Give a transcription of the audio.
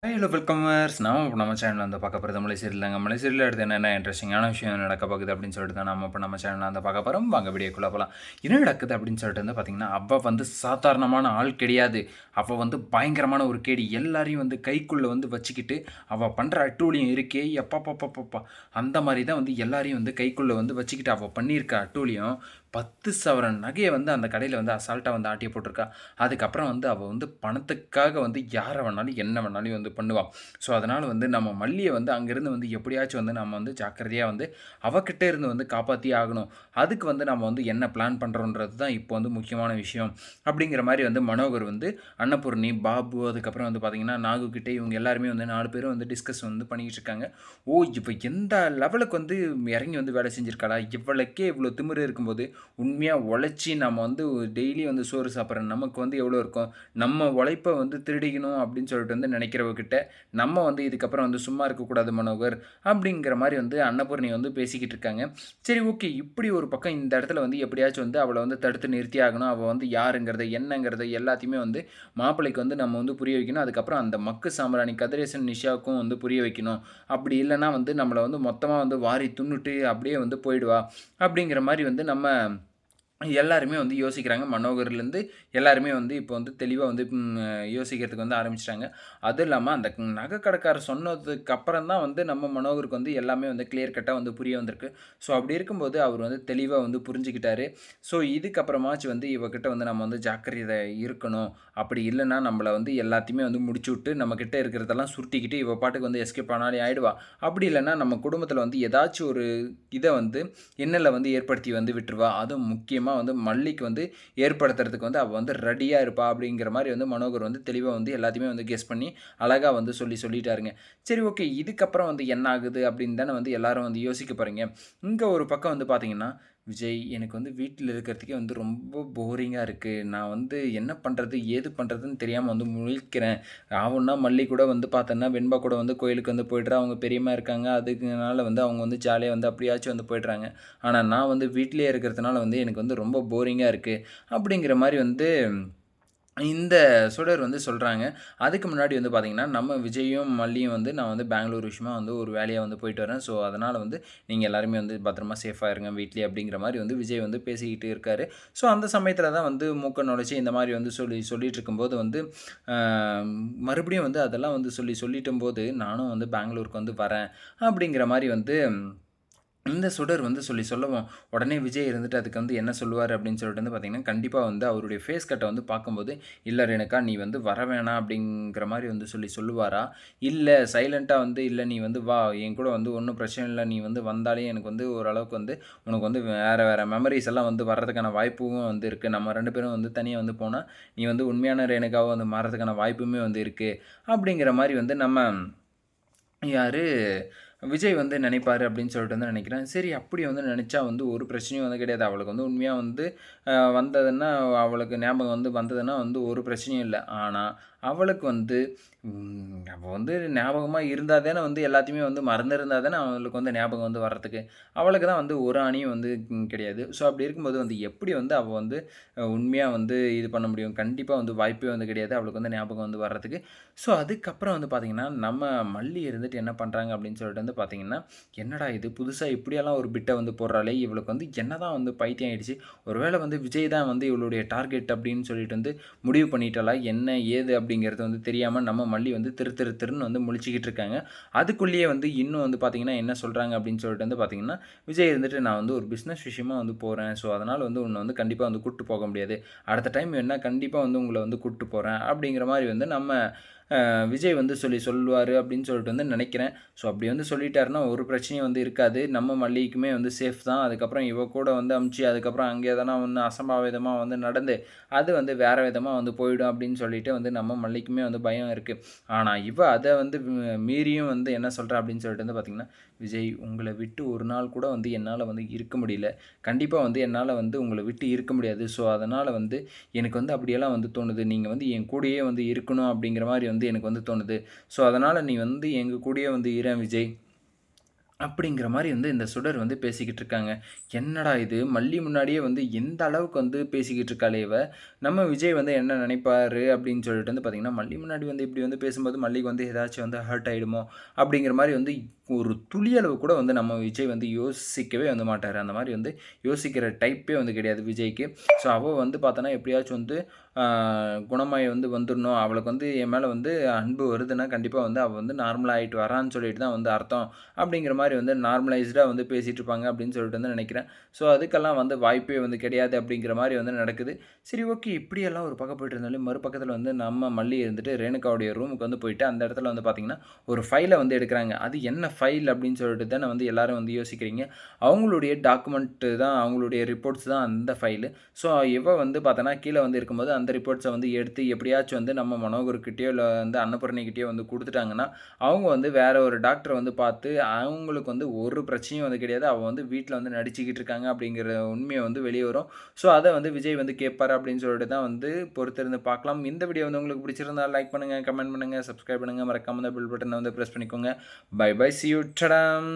Hello வெல்கமர்ஸ் நாம இப்போ நம்ம சேனலில் வந்து பார்க்க போகிறது மலை சீரியலாங்க. மலை சீரியல் எடுத்து என்னென்ன இன்ட்ரெஸ்டிங்கான விஷயம் நடக்க போகுது அப்படின்னு சொல்லிட்டு தான் நம்ம இப்போ நம்ம சேனலில் வந்து பார்க்க போகிறோம். வாங்க வீடியோக்குள்ளே போகலாம். என்ன நடக்குது அப்படின்னு சொல்லிட்டு வந்து பார்த்தீங்கன்னா, அவள் வந்து சாதாரணமான ஆள் கிடையாது. அவள் வந்து பயங்கரமான ஒரு கேடி. எல்லாரையும் வந்து கைக்குள்ளே வந்து வச்சுக்கிட்டு அவள் பண்ணுற அட்டூழியம் இருக்கே எப்பப்பப்பப்பப்பா, அந்த மாதிரி தான் வந்து எல்லாரையும் வந்து கைக்குள்ளே வந்து வச்சுக்கிட்டு அவள் பண்ணியிருக்க அட்டூழியம் 10 சவரன் நகையை வந்து அந்த கடையில் வந்து அசால்ட்டாக வந்து ஆட்டிய போட்டிருக்கா. அதுக்கப்புறம் வந்து அவள் வந்து பணத்துக்காக வந்து யாரை வேணாலும் என்ன வேணாலும் வந்து பண்ணுவாள். ஸோ அதனால் வந்து நம்ம மல்லியை வந்து அங்கேருந்து வந்து எப்படியாச்சும் வந்து நம்ம வந்து ஜாக்கிரதையாக வந்து அவகிட்ட இருந்து வந்து காப்பாற்றி ஆகணும். அதுக்கு வந்து நம்ம வந்து என்ன பிளான் பண்ணுறோன்றது தான் இப்போ வந்து முக்கியமான விஷயம். அப்படிங்கிற மாதிரி வந்து மனோகர் வந்து அன்னபூர்ணி, பாபு, அதுக்கப்புறம் வந்து பார்த்திங்கன்னா நாகுக்கிட்டே இவங்க எல்லாருமே வந்து 4 பேரும் வந்து டிஸ்கஸ் வந்து பண்ணிக்கிட்டு இருக்காங்க. ஓ, இப்போ எந்த லெவலுக்கு வந்து இறங்கி வந்து வேலை செஞ்சுருக்காளா, இவளுக்கே இவ்வளோ திமிரு இருக்கும்போது உண்மையாக உழைச்சி நம்ம வந்து டெய்லி வந்து சோறு சாப்பிட்ற நமக்கு வந்து எவ்வளோ இருக்கும். நம்ம உழைப்பை வந்து திருடிக்கணும் அப்படின்னு சொல்லிட்டு வந்து நினைக்கிறவகிட்ட நம்ம வந்து இதுக்கப்புறம் வந்து சும்மா இருக்கக்கூடாது மனோகர் அப்படிங்கிற மாதிரி வந்து அன்னபூர்ணி வந்து பேசிக்கிட்டு இருக்காங்க. சரி, ஓகே, இப்படி ஒரு பக்கம் இந்த இடத்துல வந்து எப்படியாச்சும் வந்து அவளை வந்து தடுத்து நிறுத்தி ஆகணும். அவள் வந்து யாருங்கிறத என்னங்கிறத எல்லாத்தையுமே வந்து மாப்பிள்ளைக்கு வந்து நம்ம வந்து புரிய வைக்கணும். அதுக்கப்புறம் அந்த மக்கு சாம்பிராணி கதிரேசன் நிஷாவுக்கும் வந்து புரிய வைக்கணும். அப்படி இல்லைன்னா வந்து நம்மளை வந்து மொத்தமாக வந்து வாரி துண்ணுட்டு அப்படியே வந்து போயிடுவா அப்படிங்கிற மாதிரி வந்து நம்ம எல்லாருமே வந்து யோசிக்கிறாங்க. மனோகர்லேருந்து எல்லாருமே வந்து இப்போ வந்து தெளிவாக வந்து யோசிக்கிறதுக்கு வந்து ஆரம்பிச்சிட்டாங்க. அதுவும் இல்லாமல் அந்த நகை கடைக்காரர் சொன்னதுக்கு அப்புறம் தான் வந்து நம்ம மனோகருக்கு வந்து எல்லாமே வந்து கிளியர் கட்டாக வந்து புரிய வந்திருக்கு. ஸோ அப்படி இருக்கும்போது அவர் வந்து தெளிவாக வந்து புரிஞ்சுக்கிட்டாரு. ஸோ இதுக்கப்புறமாச்சு வந்து இவகிட்ட வந்து நம்ம வந்து ஜாக்கிரதை இருக்கணும். அப்படி இல்லைன்னா நம்மளை வந்து எல்லாத்தையுமே வந்து முடிச்சு விட்டு நம்மக்கிட்ட இருக்கிறதெல்லாம் சுருட்டிக்கிட்டு இவ பாட்டுக்கு வந்து எஸ்கேப் ஆனாலே ஆயிடுவா. அப்படி இல்லைன்னா நம்ம குடும்பத்தில் வந்து ஏதாச்சும் ஒரு இதை வந்து இன்னலை வந்து ஏற்படுத்தி வந்து விட்டுருவா. அதுவும் முக்கியமாக வந்து மல்லிக்கு வந்து ஏற்படுத்துறதுக்கு வந்து அவள் வந்து ரெடியாக இருப்பா அப்படிங்கிற மாதிரி வந்து மனோகர் வந்து தெளிவாக வந்து எல்லாத்தையுமே வந்து கெஸ் பண்ணி அழகாக வந்து சொல்லிட்டாருங்க. சரி, ஓகே, இதுக்கப்புறம் வந்து என்ன ஆகுது அப்படின்னு தானே வந்து எல்லாரும் வந்து யோசிக்க போகிறீங்க. இங்கே ஒரு பக்கம் வந்து பார்த்தீங்கன்னா, விஜய், எனக்கு வந்து வீட்டில் இருக்கிறதுக்கே வந்து ரொம்ப போரிங்காக இருக்குது. நான் வந்து என்ன பண்ணுறது ஏது பண்ணுறதுன்னு தெரியாமல் வந்து முழிக்கிறேன். ஆவுன்னா மல்லி கூட வந்து பார்த்தோன்னா வெண்பா கூட வந்து கோயிலுக்கு வந்து போய்ட்றா. அவங்க பெரியம்மா இருக்காங்க. அதுக்குனால வந்து அவங்க வந்து ஜாலியாக வந்து அப்படியாச்சும் வந்து போய்ட்றாங்க. ஆனால் நான் வந்து வீட்டிலேயே இருக்கிறதுனால வந்து எனக்கு வந்து ரொம்ப போரிங்காக இருக்குது அப்படிங்கிற மாதிரி வந்து இந்த சுடர் வந்து சொல்கிறாங்க. அதுக்கு முன்னாடி வந்து பார்த்திங்கன்னா, நம்ம விஜயும் மல்லியும் வந்து நான் வந்து பெங்களூர் விஷயமா வந்து ஒரு வேலையாக வந்து போயிட்டு வரேன். ஸோ அதனால் வந்து நீங்கள் எல்லாருமே வந்து பத்திரமா சேஃபாக இருங்க வீட்லேயே அப்படிங்கிற மாதிரி வந்து விஜய் வந்து பேசிக்கிட்டு இருக்காரு. ஸோ அந்த சமயத்தில் தான் வந்து மூக்க நுழைச்சி இந்த மாதிரி வந்து சொல்லிட்டு இருக்கும்போது வந்து மறுபடியும் வந்து அதெல்லாம் வந்து சொல்லிட்டும்போது நானும் வந்து பெங்களூருக்கு வந்து வரேன் அப்படிங்கிற மாதிரி வந்து இந்த சுடர் வந்து சொல்லவும், உடனே விஜய் இருந்துட்டு அதுக்கு வந்து என்ன சொல்லுவார் அப்படின்னு சொல்லிட்டு வந்து பார்த்தீங்கன்னா, கண்டிப்பாக வந்து அவருடைய ஃபேஸ் கட்டை வந்து பார்க்கும்போது, "இல்ல ரேணுகா, நீ வந்து வர வேணாம்" அப்படிங்கிற மாதிரி வந்து சொல்லுவாரா? இல்ல சைலண்ட்டா வந்து, "இல்ல நீ வந்து வா, என் கூட வந்து ஒண்ணும் பிரச்சனை இல்ல. நீ வந்து வந்தாலே எனக்கு வந்து ஓரளவுக்கு வந்து உனக்கு வந்து வேற மெமரீஸ் எல்லாம் வந்து வர்றதுக்கான வாய்ப்பும் வந்து இருக்கு. நம்ம 2 பேரும் வந்து தனியா வந்து போனா, நீ வந்து உண்மையான ரேணுகாவா வந்து மாறதுக்கான வாய்ப்புமே வந்து இருக்கு." அப்படிங்கிற மாரி வந்து நம்ம யாரு விஜய் வந்து நினைப்பாரு அப்படின்னு சொல்லிட்டு வந்து நினைக்கிறேன். சரி, அப்படி வந்து நினைச்சா வந்து ஒரு பிரச்சனையும் வந்து கிடையாது. அவளுக்கு வந்து உண்மையா வந்து வந்ததுன்னா, அவளுக்கு ஞாபகம் வந்து வந்ததுன்னா வந்து ஒரு பிரச்சனையும் இல்ல. ஆனா, அவளுக்கு வந்து அவ வந்து ஞாபகமா இருந்தா தானே வந்து எல்லாத்தையுமே வந்து மறந்திருந்தா தானே அவளுக்கு வந்து ஞாபகம் வந்து வர்றதுக்கு. அவளுக்கு தான் வந்து ஒரு அணியும் வந்து கிடையாது. ஸோ அப்படி இருக்கும்போது வந்து எப்படி வந்து அவ வந்து உண்மையா வந்து இது பண்ண முடியும்? கண்டிப்பா வந்து வாய்ப்பே வந்து கிடையாது. அவளுக்கு வந்து ஞாபகம் வந்து வர்றதுக்கு. ஸோ அதுக்கப்புறம் வந்து பார்த்தீங்கன்னா, நம்ம மல்லி இருந்துட்டு என்ன பண்ணுறாங்க அப்படின்னு சொல்லிட்டு வந்து பார்த்தீங்கன்னா, என்னடா இது புதுசா இப்படியெல்லாம் ஒரு பிட்ட வந்து போடுறாளே! இவளுக்கு வந்து என்னதான் வந்து பைத்தியம் ஆயிடுச்சு. ஒருவேளை வந்து விஜய் தான் வந்து இவளுடைய டார்கெட் அப்படின்னு சொல்லிட்டு வந்து முடிவு பண்ணிட்டாளா? என்ன ஏது அப்படிங்கிறது வந்து தெரியாம நம்ம மல்லி வந்து திருன்னு வந்து முழிச்சுக்கிட்டு இருக்காங்க. அதுக்குள்ளேயே வந்து இன்னும் வந்து பார்த்தீங்கன்னா, என்ன சொல்றாங்க அப்படின்னு சொல்லிட்டு வந்து பார்த்தீங்கன்னா, விஜய் இருந்துட்டு நான் வந்து ஒரு பிசினஸ் விஷயமா வந்து போறேன். ஸோ அதனால வந்து உன்ன வந்து கண்டிப்பா வந்து கூட்டு போக முடியாது. அடுத்த டைம் வேணுனா கண்டிப்பா வந்து உங்கள வந்து கூட்டு போறேன். அப்படிங்கிற மாரி வந்து நம்ம விஜய் வந்து சொல்லுவாரு அப்படின்னு சொல்லிட்டு வந்து நினைக்கிறேன். ஸோ அப்படி வந்து சொல்லிட்டாருன்னா ஒரு பிரச்சனையும் வந்து இருக்காது. நம்ம மல்லிக்குமே வந்து சேஃப் தான். அதுக்கப்புறம் இவ கூட வந்து அனுப்பிச்சு அதுக்கப்புறம் அங்கே எதனா வந்து அசம்பாவிதமா வந்து நடந்து அது வந்து வேற விதமா வந்து போயிடும் அப்படின்னு சொல்லிட்டு வந்து நம்ம மல்லிக்குமே வந்து பயம் இருக்கு. ஆனா இவ அத வந்து மீறியும் வந்து என்ன சொல்றா அப்படின்னு சொல்லிட்டு வந்து பார்த்தீங்கன்னா, "விஜய், உங்கள விட்டு ஒரு நாள் கூட வந்து என்னால வந்து இருக்க முடியல. கண்டிப்பா வந்து என்னால வந்து உங்கள விட்டு இருக்க முடியாது. ஸோ அதனால வந்து எனக்கு வந்து அப்படியெல்லாம் வந்து தோணுது. நீங்க வந்து என் கூடயே வந்து இருக்கணும் அப்படிங்கிற மாரி வந்து எனக்கு வந்து தோணுது. ஸோ அதனால நீ வந்து எங்க கூடயே வந்து இரேன் விஜய்." அப்படிங்கிற மாரி வந்து இந்த சுடர் வந்து பேசிக்கிட்டு இருக்காங்க. என்னடா இது! மல்லி முன்னாடியே வந்து எந்த அளவுக்கு வந்து பேசிக்கிட்டு இருக்காளே இவ! நம்ம விஜய் வந்து என்ன நினைப்பாரு அப்படின்னு சொல்லிட்டு வந்து பார்த்தீங்கன்னா, மல்லி முன்னாடி வந்து இப்படி வந்து பேசும்போது மல்லிக்கு வந்து ஏதாச்சும் வந்து ஹர்ட் ஆயிடுமோ! அப்படிங்கிற மாரி வந்து ஒரு துளியளவு கூட வந்து நம்ம விஜய் வந்து யோசிக்கவே வந்து மாட்டாரு. அந்த மாரி வந்து யோசிக்கிற டைப்பே வந்து கிடையாது விஜய்க்கு. ஸோ அவ வந்து பார்த்தோன்னா எப்படியாச்சும் வந்து ஆ குணமாயி வந்து வந்துடணும். அவளுக்கு வந்து என் மேல வந்து அன்பு வருதுன்னா, கண்டிப்பா வந்து அவ வந்து நார்மலா ஆயிட்டு வரான்னு சொல்லிட்டு தான் வந்து அர்த்தம். அப்படிங்கிற மாரி வந்து நார்மலைஸ்டா வந்து பேசிட்டு இருப்பாங்க அப்படின்னு சொல்லிட்டு வந்து நினைக்கிறேன். ஸோ அதுக்கெல்லாம் வந்து வாய்ப்பே வந்து கிடையாது அப்படிங்கிற மாரி வந்து நடக்குது. சரி ஓகே இப்படியெல்லாம் ஒரு பக்கம் போயிட்டு இருந்தாலும், மறுபக்கத்தில வந்து நம்ம மல்லி இருந்துட்டு ரேணுகாவுடைய ரூமுக்கு வந்து போயிட்டு, அந்த இடத்துல வந்து பார்த்தீங்கன்னா, ஒரு ஃபைல வந்து எடுக்குறாங்க. அது என்ன ஃபைல் அப்படின்னு சொல்லிட்டு தானே வந்து எல்லாரும் வந்து யோசிக்கிறீங்க. அவங்களுடைய டாக்குமெண்ட் தான், அவங்களுடைய ரிப்போர்ட்ஸ் தான் அந்த ஃபைலு. ஸோ இவ வந்து பார்த்தோன்னா, கீழ வந்து இருக்கும்போது அந்த ரிப்போர்ட்ஸ வந்து எடுத்து எப்படியாச்சும் வந்து நம்ம மனோகர்கிட்டயோ, இல்ல வந்து அன்னபூரணிகிட்டயோ வந்து குடுத்துட்டாங்கன்னா, அவங்க வந்து வேற ஒரு டாக்டர வந்து பார்த்து, அவங்களுக்கு வந்து ஒரு பிரச்சனையும் வந்து கிடையாது. அவ வந்து வீட்ல வந்து நடிச்சுக்கிட்டு இருக்காங்க அப்படிங்கிற உண்மைய வந்து வெளிய வரும். ஸோ, அத வந்து விஜய் வந்து கேட்பாரு அப்படின்னு சொல்லிட்டு தான் வந்து பொறுத்திருந்து பார்க்கலாம். இந்த வீடியோ வந்து உங்களுக்கு பிடிச்சிருந்தா லைக் பண்ணுங்க, கமெண்ட் பண்ணுங்க, சப்ஸ்கிரைப் பண்ணுங்க. மறக்காம அந்த பெல் பட்டன வந்து பிரஸ் பண்ணிக்கோங்க. Bye bye. See you. டடாம்.